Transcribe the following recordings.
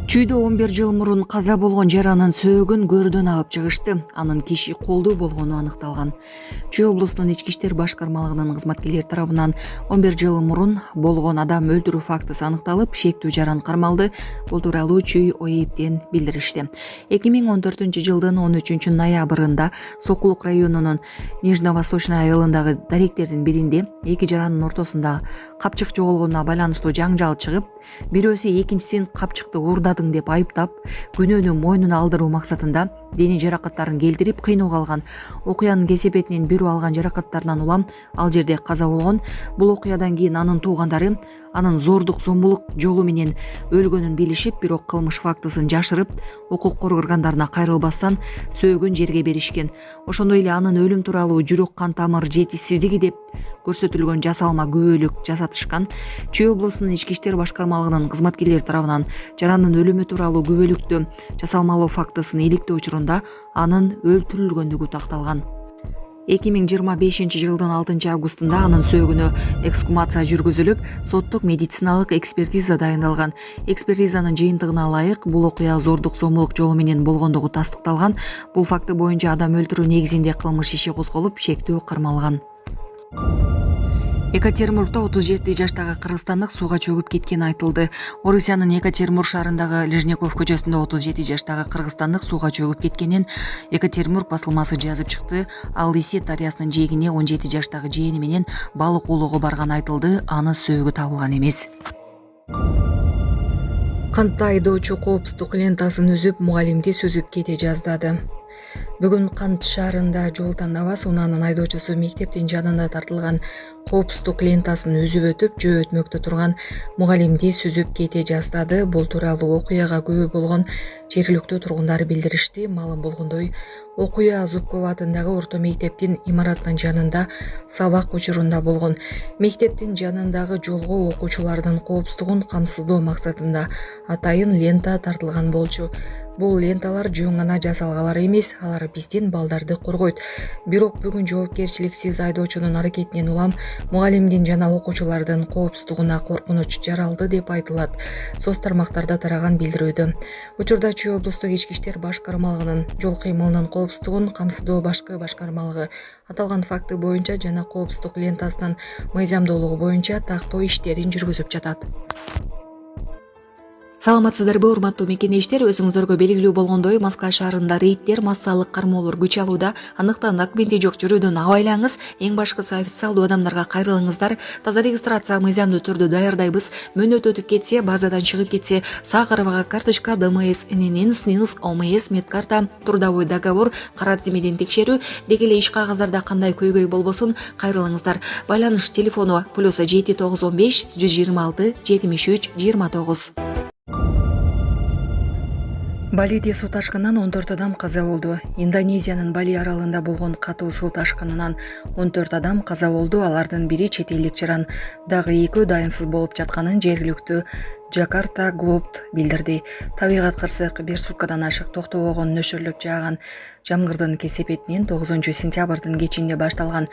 Чүйдө 11 жыл мурун каза болгон жаранын сөөгүн көрдөн алып чыгышты. Анын киши колдуу болгону аныкталган. Чүй облусунун ички иштер башкармалыгынын кызматкерлери тарабынан 11 жыл мурун болгон адам өлтүрүү фактысы аныкталып, шектүү жаран кармалды. Бул тууралуу Чүй ОИБден билдиришти. 2014 жылдын 13 ноябрында Сокулук районунун Нижневосточный айылындагы даректердин биринде эки жарандын ортосунда капчык жоголгонуна байланыштуу жаңжал чыгып, бирөөсү экинчисин капчыкты уурдадың деп айыптап, күнөөнү мойнуна алдыруу максатында дене жаракаттарын келтирип кыйноого алган. Окуянын кесепетинен бирөө алган жаракаттарынан улам ал жерде каза болгон. Бул окуядан кийин анын туугандары анын зордук зомбулук жолу менен өлгөнүн билишип, бирок кылмыш фактысын жашырып, укук коргоо органдарына кайрылбастан сөөгүн жерге беришкен. Ошондой эле анын өлүм тууралуу жүрөк кан тамыр жетишсиздиги деп көрсөтүлгөн жасалма күбөлүк жасатышкан. Чүй облусунун ички иштер башкармалыгынын кызматкерлери тарабынан жарандын өлүмү тууралуу күбөлүктү жасалмалоо фактысын иликтөө учурунда анын өлтүрүлгөндүгү такталган. 2025 жылдын 6 августунда анын сөөгүнө эксгумация жүргүзүлүп, соттук медициналык экспертиза дайындалган. Экспертизанын жыйынтыгына ылайык, бул окуя зордук зомбулук жолу менен болгондугу тастыкталган. Бул факты боюнча адам өлтүрүү негизинде кылмыш иши козголуп, шектөө кармалган. Екатеринбургда 37 жаштагы кыргызстандык сууга чөгүп кеткени айтылды. Орусиянын Екатеринбург шаарындагы Лежняков көчөсүндө 37 жаштагы кыргызстандык сууга чөгүп кеткенин Екатеринбург басылмасы жазып чыкты. Ал Исет дарыясынын жээгине 17 жаштагы жээни менен балык уулоого барганы айтылды. Аны сөөгү табылган эмес. Кантта айдоочу коопсуздук лентасын үзүп, мугалимди сүзүп кете жаздады. Бүгүн Кант шаарында жол тандабас унаанын айдоочусу мектептин жанында тартылган коопсуздук лентасын үзүп өтүп, жөө өтмөктө турган мугалимди сүзүп кете жаздады. Бул тууралуу окуяга күбө болгон жергиликтүү тургундар билдиришти. Маалым болгондой, окуя Зубкова атындагы орто мектептин имаратынын жанында сабак учурунда болгон. Мектептин жанындагы жолго окуучулардын коопсуздугун камсыздоо максатында атайын лента тартылган болчу. Бул ленталар жөн гана жасалгалар эмес, алар биздин балдарды коргойт. Бирок бүгүн жоопкерчиликсиз айдоочунун аракетинен улам мугалимдин жана окуучулардын коопсуздугуна коркунуч жаралды деп айтылат. Соц тармактарда тараган билдирүүдө. Учурда Чүй облустук ички иштер башкармалыгынын жол кыймылынын коопсуздугун камсыздоо башкы башкармалыгы аталган факты боюнча жана коопсуздук лентасынын мыйзамдуулугу боюнча тактоо иштерин жүргүзүп жатат. Саламатсыздарбы, урматтуу мекендештер, өзүңүздөргө белгилүү болгондой, Москва шаарында рейдтер, массалык кармоолор күч алууда. Андыктан документи жок жүрүүдөн абайлаңыз. Эң башкысы официалдуу адамдарга кайрылыңыздар. Таза регистрация мыйзамдуу түрдө даярдайбыз. Мөөнөт өтүп кетсе, базадан чыгып кетсе, Сахарова карточка, ДМС, ННН, СНИЛС, ОМС, медкарта, трудовой договор, кара тизмеден текшерүү, деги эле иш кагаздарда кандай көйгөй болбосун кайрылыңыздар. Байланыш телефону +7 915 126 73 29. Балиде суу ташкынынан 14 адам каза болду. Индонезиянын Бали аралында болгон катуу суу ташкынынан 14 адам каза болду. Алардын бири чет элдик жаран, дагы экөө дайынсыз болуп жатканын жергиликтүү Джакарта Глобд билдирди. Табигат кырсык 1 суткадан ашык токтобогон нөшөрлөп жааган жамгырдын кесепетинен 9 сентябрдын кечинде башталган.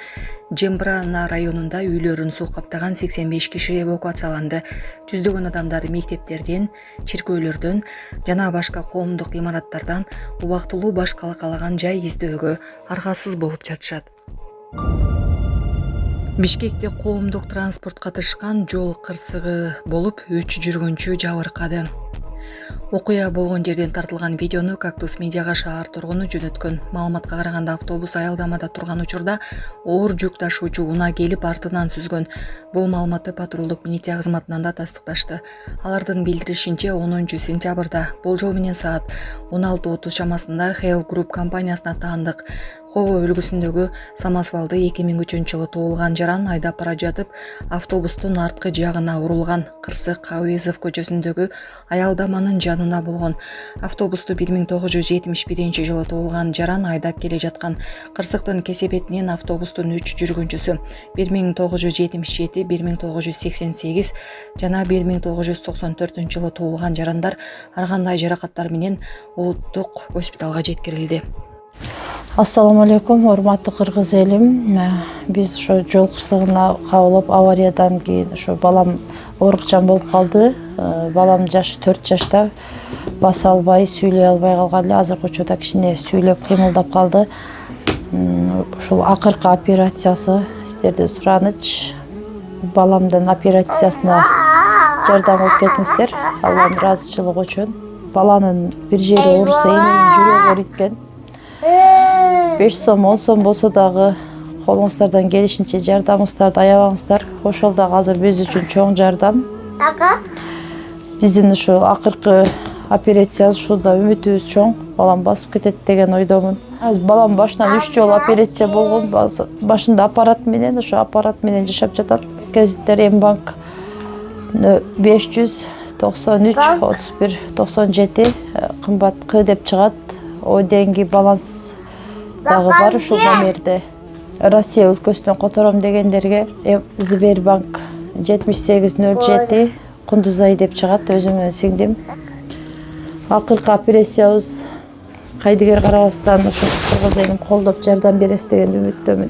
Джембрана районунда үйлөрүн суу каптаган 85 киши эвакуацияланды. Жүздөгөн адамдар мектептерден, чиркөөлөрдөн жана башка коомдук имараттардан убактылуу баш калкалаган жай издөөгө аргасыз болуп жатышат. Бишкекте коомдук транспорт катышкан жол кырсыгы болуп 3 жүргүнчү жабыркады. Окуя болгон жерден тартылган видеону Кактус медиага шаар тургуну жөнөткөн. Маалыматка караганда автобус аялдамада турган учурда оор жүк ташуучу унаа келип артынан сүзгөн. Бул маалыматты патрулдук милиция кызматынан да тастыкташты. Алардын билдиришинче 10 сентябрда болжол менен саат 16:30 чамасында Hale Group компаниясына таандык Хово өлкөсүндөгү Самосвалды 2003-жылы туулган жаран айдап бара жатып, автобустун арткы жагына урулган. Кырсык Авезов көчөсүндөгү аялдаманын жанына болгон. Автобусту 1971-жылы туулган жаран айдап келе жаткан. Кырсыктын кесепетинен автобустун 3 жүргүнчүсү 1977, 1988 жана 1994-жылы туулган жарандар ар кандай жаракаттар менен улуттук госпиталга жеткирилди. Ассаламу алейкум, урматтуу кыргыз элим. Биз ошо жол кырсыгына кабылып, авариядан кийин ошо балам оорукчан болуп калды. Балам жашы 4 жашта, баса албай, сүйлөй албай калган эле. Азыркы учурда кичине сүйлөп, кыймылдап калды. Ушул акыркы операциясы сиздерден сураныч. Баламдын операциясына жардам алып кетиңиздер, Алланын ыраазычылыгы үчүн. Баланын бир жери ооруса, эненин жүрөгү ооруйт. 5 сом, 10 сом болсо дагы колуңуздардан келишинче жардамыңыздарды аябаңыздар. Ошол дагы азыр биз үчүн чоң жардам. Биздин ушул акыркы операциябыз ушунда үмүтүбүз чоң. Балам басып кетет деген ойдомун. Балам башынан 3 жолу операция болгон. Башында аппарат менен, ошо аппарат менен жашап жатат. Кредиттер Мбанк 593 31 97 кымбат К деп чыгат. Деньги баланс дагы бар ушул номерде. Россия өлкөсүнөн котором дегендерге Сбербанк 7807 Кундузай деп чыгат, өзүмдүн сиңдим. Акыркы операциябыз кайдыгер карабастан ошо кыргыз элин колдоп жардам бересиз деген үмүттөмүн.